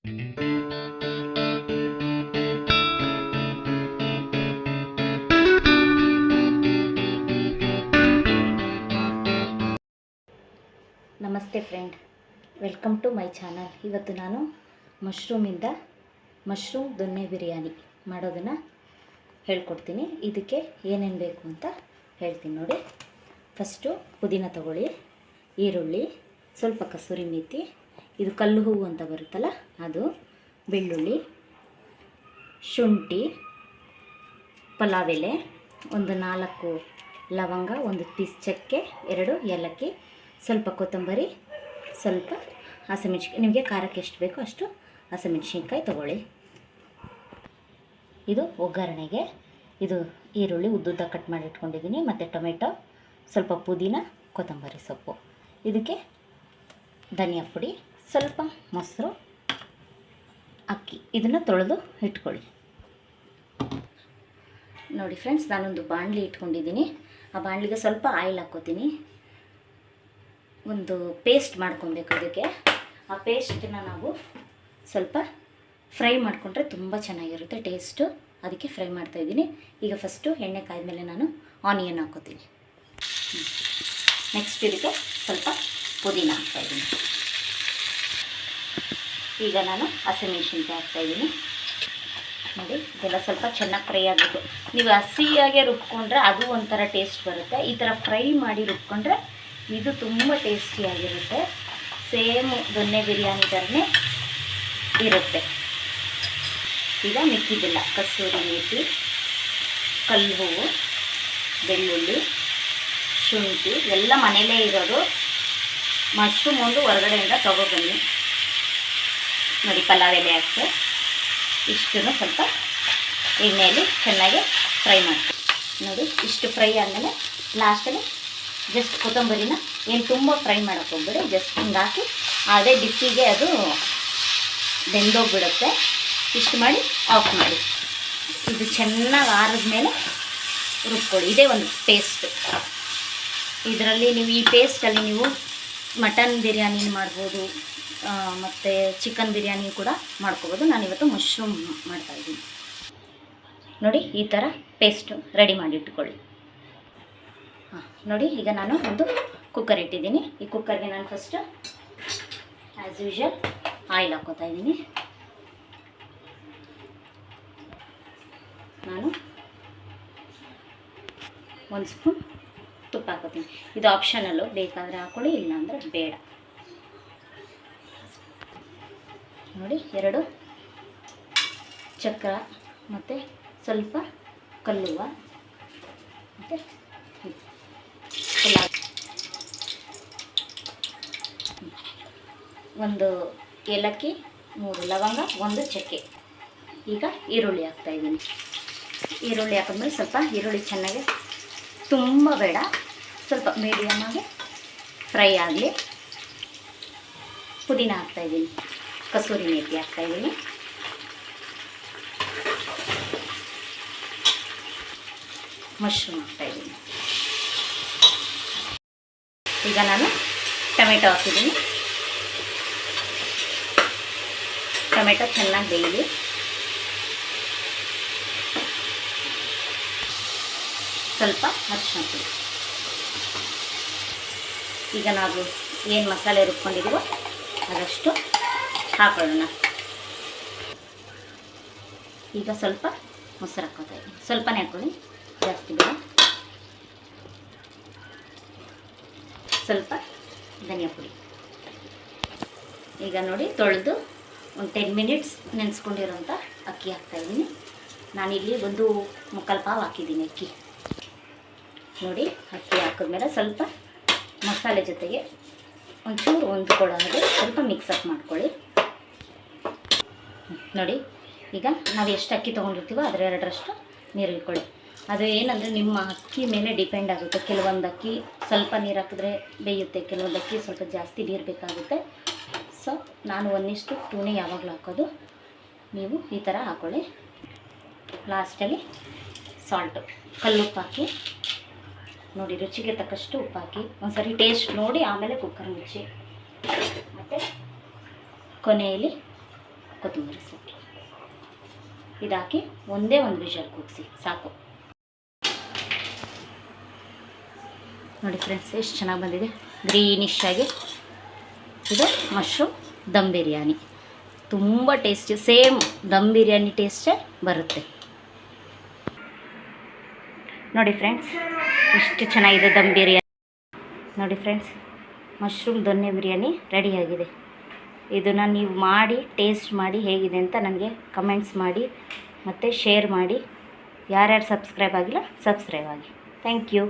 ನಮಸ್ತೆ friend, welcome to my channel. ಇವತ್ತು ನಾನು ಮಶ್ರೂಮ್ ದೊನ್ನೆ ಬಿರಿಯಾನಿ ಮಾಡೋದನ್ನು ಹೇಳ್ಕೊಡ್ತೀನಿ. ಇದಕ್ಕೆ ಏನೇನು ಬೇಕು ಅಂತ ಹೇಳ್ತೀನಿ ನೋಡಿ. ಫಸ್ಟು ಪುದೀನ ತಗೊಳ್ಳಿ, ಈರುಳ್ಳಿ, ಸ್ವಲ್ಪ ಕಸೂರಿ ಮೇಥಿ, ಇದು ಕಲ್ಲು ಹೂವು ಅಂತ ಬರುತ್ತಲ್ಲ ಅದು, ಬೆಳ್ಳುಳ್ಳಿ, ಶುಂಠಿ, ಪಲಾವ್ ಎಲೆ, ಒಂದು 4 ಲವಂಗ, 1 ಪೀಸ್ ಚಕ್ಕೆ, 2 ಏಲಕ್ಕಿ, ಸ್ವಲ್ಪ ಕೊತ್ತಂಬರಿ, ಸ್ವಲ್ಪ ಹಸಿಮೆಣ್ಸಿನ್ಕಾಯಿ. ನಿಮಗೆ ಖಾರಕ್ಕೆ ಎಷ್ಟು ಬೇಕೋ ಅಷ್ಟು ಹಸಿಮೆಣ್ಸಿನ್ಕಾಯಿ ತೊಗೊಳ್ಳಿ. ಇದು ಒಗ್ಗರಣೆಗೆ. ಇದು ಈರುಳ್ಳಿ ಉದ್ದುದ್ದ ಕಟ್ ಮಾಡಿ ಇಟ್ಕೊಂಡಿದ್ದೀನಿ, ಮತ್ತು ಟೊಮೆಟೊ, ಸ್ವಲ್ಪ ಪುದೀನ, ಕೊತ್ತಂಬರಿ ಸೊಪ್ಪು. ಇದಕ್ಕೆ ಧನಿಯಾ ಪುಡಿ, ಸ್ವಲ್ಪ ಮೊಸರು, ಅಕ್ಕಿ. ಇದನ್ನು ತೊಳೆದು ಇಟ್ಕೊಳ್ಳಿ. ನೋಡಿ ಫ್ರೆಂಡ್ಸ್, ನಾನೊಂದು ಬಾಣಲಿ ಇಟ್ಕೊಂಡಿದ್ದೀನಿ. ಆ ಬಾಣಲಿಗೆ ಸ್ವಲ್ಪ ಆಯಿಲ್ ಹಾಕ್ಕೋತೀನಿ. ಒಂದು ಪೇಸ್ಟ್ ಮಾಡ್ಕೊಬೇಕು ಅದಕ್ಕೆ. ಆ ಪೇಸ್ಟನ್ನ ನಾವು ಸ್ವಲ್ಪ ಫ್ರೈ ಮಾಡಿಕೊಂಡ್ರೆ ತುಂಬ ಚೆನ್ನಾಗಿರುತ್ತೆ ಟೇಸ್ಟು. ಅದಕ್ಕೆ ಫ್ರೈ ಮಾಡ್ತಾಯಿದ್ದೀನಿ. ಈಗ ಫಸ್ಟು ಎಣ್ಣೆ ಕಾಯ್ದಮೇಲೆ ನಾನು ಆನಿಯನ್ ಹಾಕ್ಕೋತೀನಿ. ನೆಕ್ಸ್ಟ್ ಇದಕ್ಕೆ ಸ್ವಲ್ಪ ಪುದೀನ ಹಾಕ್ತಾಯಿದ್ದೀನಿ. ಈಗ ನಾನು ಹಸಿಮೆಣ್ಸಿನ್ಕಾಯಿ ಹಾಕ್ತಾಯಿದ್ದೀನಿ. ನೋಡಿ, ಇದೆಲ್ಲ ಸ್ವಲ್ಪ ಚೆನ್ನಾಗಿ ಫ್ರೈ ಆಗಬೇಕು. ನೀವು ಹಸಿಯಾಗೆ ರುಬ್ಕೊಂಡ್ರೆ ಅದು ಒಂಥರ ಟೇಸ್ಟ್ ಬರುತ್ತೆ. ಈ ಥರ ಫ್ರೈ ಮಾಡಿ ರುಬ್ಕೊಂಡ್ರೆ ಇದು ತುಂಬ ಟೇಸ್ಟಿಯಾಗಿರುತ್ತೆ. ಸೇಮ್ ದೊನ್ನೆ ಬಿರಿಯಾನಿ ಥರನೇ ಇರುತ್ತೆ. ಈಗ ಮಿಕ್ಕಿದ್ದಿಲ್ಲ, ಕಸೂರಿ ಮೇಥಿ, ಕಲ್ಲು ಹೂವು, ಬೆಳ್ಳುಳ್ಳಿ, ಶುಂಠಿ ಎಲ್ಲ ಮನೆಯಲ್ಲೇ ಇರೋದು. ಮಶ್ರೂಮ್ ಒಂದು ಹೊರಗಡೆಯಿಂದ ತೊಗೊಬನ್ನಿ. ನೋಡಿ, ಪಲಾವ್ ಎಲೆ ಹಾಕಿ ಇಷ್ಟನ್ನು ಸ್ವಲ್ಪ ಎಣ್ಣೆಯಲ್ಲಿ ಚೆನ್ನಾಗಿ ಫ್ರೈ ಮಾಡಿ. ನೋಡಿ, ಇಷ್ಟು ಫ್ರೈ ಆದಮೇಲೆ ಲಾಸ್ಟಲ್ಲಿ ಜಸ್ಟ್ ಕೊತ್ತಂಬರಿನ ಏನು ತುಂಬ ಫ್ರೈ ಮಾಡೋಕ್ಕೆ ಹೋಗ್ಬೇಡಿ, ಜಸ್ಟ್ ಹಿಂಗೆ ಹಾಕಿ ಅದೇ ಬಿಸಿಗೆ ಅದು ಬೆಂದೋಗ್ಬಿಡುತ್ತೆ. ಇಷ್ಟು ಮಾಡಿ ಆಫ್ ಮಾಡಿ. ಇದು ಚೆನ್ನಾಗಿ ಆರಿದ ಮೇಲೆ ರುಬ್ಕೊಳ್ಳಿ. ಇದೇ ಒಂದು ಪೇಸ್ಟ್. ಇದರಲ್ಲಿ ನೀವು ಈ ಪೇಸ್ಟಲ್ಲಿ ನೀವು ಮಟನ್ ಬಿರಿಯಾನಿ ಮಾಡ್ಬೋದು, ಮತ್ತು ಚಿಕನ್ ಬಿರಿಯಾನಿ ಕೂಡ ಮಾಡ್ಕೋಬೋದು. ನಾನಿವತ್ತು ಮಶ್ರೂಮ್ ಮಾಡ್ತಾಯಿದ್ದೀನಿ. ನೋಡಿ, ಈ ಥರ ಪೇಸ್ಟು ರೆಡಿ ಮಾಡಿಟ್ಕೊಳ್ಳಿ. ನೋಡಿ, ಈಗ ನಾನು ಒಂದು ಕುಕ್ಕರ್ ಇಟ್ಟಿದ್ದೀನಿ. ಈ ಕುಕ್ಕರ್ಗೆ ನಾನು ಫಸ್ಟು ಆ್ಯಸ್ ಯೂಶುವಲ್ ಆಯಿಲ್ ಹಾಕ್ಕೋತಾ ಇದ್ದೀನಿ. ನಾನು 1 ಸ್ಪೂನ್ ತುಪ್ಪ ಹಾಕೋತೀನಿ. ಇದು ಆಪ್ಷನಲ್ಲು, ಬೇಕಾದರೆ ಹಾಕ್ಕೊಳ್ಳಿ, ಇಲ್ಲಾಂದರೆ ಬೇಡ. ನೋಡಿ, 2 ಚಕ್ರ ಮತ್ತು ಸ್ವಲ್ಪ ಕಲ್ಲುವ ಮತ್ತು ಒಂದು ಏಲಕ್ಕಿ, 3 ಲವಂಗ, 1 ಚಕ್ಕೆ. ಈಗ ಈರುಳ್ಳಿ ಹಾಕ್ತಾಯಿದ್ದೀನಿ. ಈರುಳ್ಳಿ ಹಾಕಿದ್ಮೇಲೆ ಸ್ವಲ್ಪ ಈರುಳ್ಳಿ ಚೆನ್ನಾಗಿ, ತುಂಬ ಬೇಡ, ಸ್ವಲ್ಪ ಮೀಡಿಯಮಾಗಿ ಫ್ರೈ ಆಗಲಿ. ಪುದೀನ ಹಾಕ್ತಾಯಿದ್ದೀನಿ, ಕಸೂರಿ ಮೇಥಿ ಹಾಕ್ತಾಯಿದ್ದೀನಿ, ಮಶ್ರೂಮ್ ಹಾಕ್ತಾಯಿದ್ದೀನಿ. ಈಗ ನಾನು ಟೊಮೆಟೊ ಹಾಕಿದ್ದೀನಿ. ಟೊಮೆಟೊ ಚೆನ್ನಾಗಿ ಬೇಯಲಿ. ಸ್ವಲ್ಪ ಅರಿಶಿನ ಪುಡಿ. ಈಗ ನಾವು ಏನು ಮಸಾಲೆ ರುಬ್ಕೊಂಡಿದ್ದೀವೋ ಅದಷ್ಟು ಹಾಕೊಳ್ಳೋಣ. ಈಗ ಸ್ವಲ್ಪ ಮೊಸರು ಹಾಕ್ಕೋತಾ ಇದ್ದೀನಿ. ಸ್ವಲ್ಪನೇ ಹಾಕ್ಕೊಳ್ಳಿ, ಜಾಸ್ತಿ ಬೇಡ. ಸ್ವಲ್ಪ ಧನಿಯಾ ಪುಡಿ. ಈಗ ನೋಡಿ, ತೊಳೆದು ಒಂದು 10 ಮಿನಿಟ್ಸ್ ನೆನೆಸ್ಕೊಂಡಿರೋಂಥ ಅಕ್ಕಿ ಹಾಕ್ತಾಯಿದ್ದೀನಿ. ನಾನಿಲ್ಲಿ 1 ಪಾವ್ ಹಾಕಿದ್ದೀನಿ ಅಕ್ಕಿ. ನೋಡಿ, ಅಕ್ಕಿ ಹಾಕಿದ್ಮೇಲೆ ಸ್ವಲ್ಪ ಮಸಾಲೆ ಜೊತೆಗೆ ಒಂಚೂರು ಹೊಂದ್ಕೊಳ್ಳೋದು ಸ್ವಲ್ಪ ಮಿಕ್ಸಪ್ ಮಾಡ್ಕೊಳ್ಳಿ. ನೋಡಿ, ಈಗ ನಾವು ಎಷ್ಟು ಅಕ್ಕಿ ತೊಗೊಂಡಿರ್ತೀವೋ ಅದರ 2ರಷ್ಟು ನೀರು ಇಟ್ಕೊಳ್ಳಿ. ಅದು ಏನಂದರೆ ನಿಮ್ಮ ಅಕ್ಕಿ ಮೇಲೆ ಡಿಪೆಂಡ್ ಆಗುತ್ತೆ. ಕೆಲವೊಂದು ಅಕ್ಕಿ ಸ್ವಲ್ಪ ನೀರು ಹಾಕಿದ್ರೆ ಬೇಯುತ್ತೆ, ಕೆಲವೊಂದು ಅಕ್ಕಿ ಸ್ವಲ್ಪ ಜಾಸ್ತಿ ನೀರು ಬೇಕಾಗುತ್ತೆ. ಸೊ ನಾನು 1:2 ಯಾವಾಗಲೂ ಹಾಕೋದು. ನೀವು ಈ ಥರ ಹಾಕ್ಕೊಳ್ಳಿ. ಲಾಸ್ಟಲ್ಲಿ ಸಾಲ್ಟು, ಕಲ್ಲುಪ್ಪು ಹಾಕಿ ನೋಡಿ, ರುಚಿಗೆ ತಕ್ಕಷ್ಟು ಉಪ್ಪು ಹಾಕಿ ಒಂದು ಸರಿ ಟೇಸ್ಟ್ ನೋಡಿ ಆಮೇಲೆ ಕುಕ್ಕರ್ ಮುಚ್ಚಿ. ಮತ್ತು ಕೊನೆಯಲ್ಲಿ ಕೊತ್ತಂಬರಿ ಸೊಪ್ಪು ಇದಾಕಿ ಒಂದೇ ಒಂದು ವಿಷಲ್ ಕೂಗಿಸಿ ಸಾಕು. ನೋಡಿ ಫ್ರೆಂಡ್ಸ್, ಎಷ್ಟು ಚೆನ್ನಾಗಿ ಬಂದಿದೆ, ಗ್ರೀನಿಶ್ ಆಗಿ. ಇದು ಮಶ್ರೂಮ್ ದಮ್ ಬಿರಿಯಾನಿ. ತುಂಬ ಟೇಸ್ಟಿ, ಸೇಮ್ ದಮ್ ಬಿರಿಯಾನಿ ಟೇಸ್ಟೇ ಬರುತ್ತೆ. ನೋಡಿ ಫ್ರೆಂಡ್ಸ್, ಎಷ್ಟು ಚೆನ್ನಾಗಿದೆ ದಮ್ ಬಿರಿಯಾನಿ. ನೋಡಿ ಫ್ರೆಂಡ್ಸ್, ಮಶ್ರೂಮ್ ದೊನ್ನೆ ಬಿರಿಯಾನಿ ರೆಡಿಯಾಗಿದೆ. ಇದನ್ನು ನೀವು ಮಾಡಿ ಟೇಸ್ಟ್ ಮಾಡಿ ಹೇಗಿದೆ ಅಂತ ನನಗೆ ಕಮೆಂಟ್ಸ್ ಮಾಡಿ ಮತ್ತು ಶೇರ್ ಮಾಡಿ. ಯಾರ್ಯಾರು ಸಬ್ಸ್ಕ್ರೈಬ್ ಆಗಿಲ್ಲ ಸಬ್ಸ್ಕ್ರೈಬ್ ಆಗಿ. Thank you.